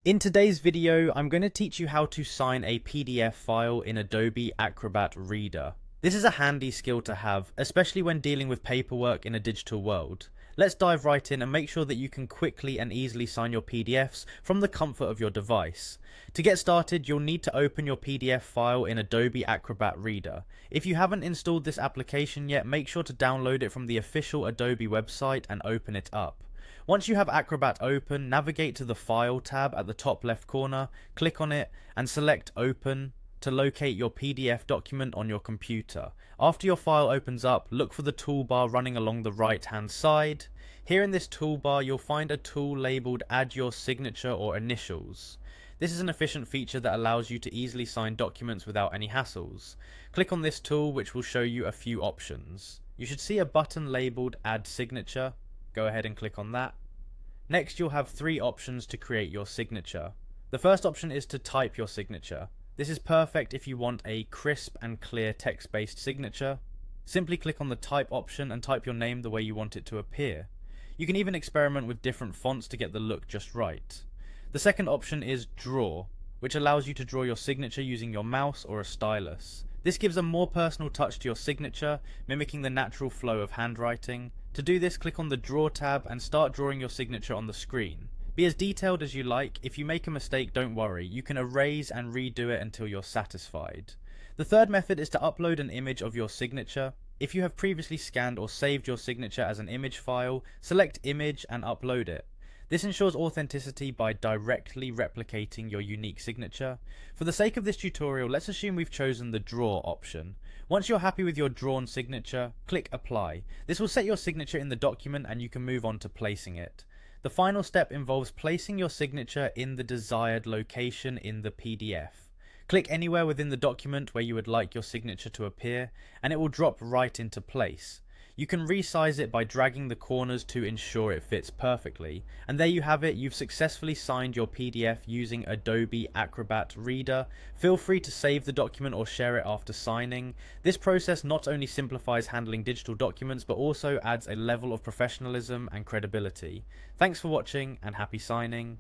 In today's video, I'm going to teach you how to sign a PDF file in Adobe Acrobat Reader. This is a handy skill to have, especially when dealing with paperwork in a digital world. Let's dive right in and make sure that you can quickly and easily sign your PDFs from the comfort of your device. To get started, you'll need to open your PDF file in Adobe Acrobat Reader. If you haven't installed this application yet, make sure to download it from the official Adobe website and open it up. Once you have Acrobat open, navigate to the File tab at the top left corner, click on it, and select Open to locate your PDF document on your computer. After your file opens up, look for the toolbar running along the right hand side. Here in this toolbar, you'll find a tool labeled Add Your Signature or Initials. This is an efficient feature that allows you to easily sign documents without any hassles. Click on this tool, which will show you a few options. You should see a button labeled Add Signature. Go ahead and click on that. Next, you'll have three options to create your signature. The first option is to type your signature. This is perfect if you want a crisp and clear text-based signature. Simply click on the type option and type your name the way you want it to appear. You can even experiment with different fonts to get the look just right. The second option is draw, which allows you to draw your signature using your mouse or a stylus. This gives a more personal touch to your signature, mimicking the natural flow of handwriting. To do this, click on the Draw tab and start drawing your signature on the screen. Be as detailed as you like. If you make a mistake, don't worry. You can erase and redo it until you're satisfied. The third method is to upload an image of your signature. If you have previously scanned or saved your signature as an image file, select Image and upload it. This ensures authenticity by directly replicating your unique signature. For the sake of this tutorial, let's assume we've chosen the Draw option. Once you're happy with your drawn signature, click Apply. This will set your signature in the document and you can move on to placing it. The final step involves placing your signature in the desired location in the PDF. Click anywhere within the document where you would like your signature to appear, and it will drop right into place. You can resize it by dragging the corners to ensure it fits perfectly. And there you have it, you've successfully signed your PDF using Adobe Acrobat Reader. Feel free to save the document or share it after signing. This process not only simplifies handling digital documents, but also adds a level of professionalism and credibility. Thanks for watching and happy signing.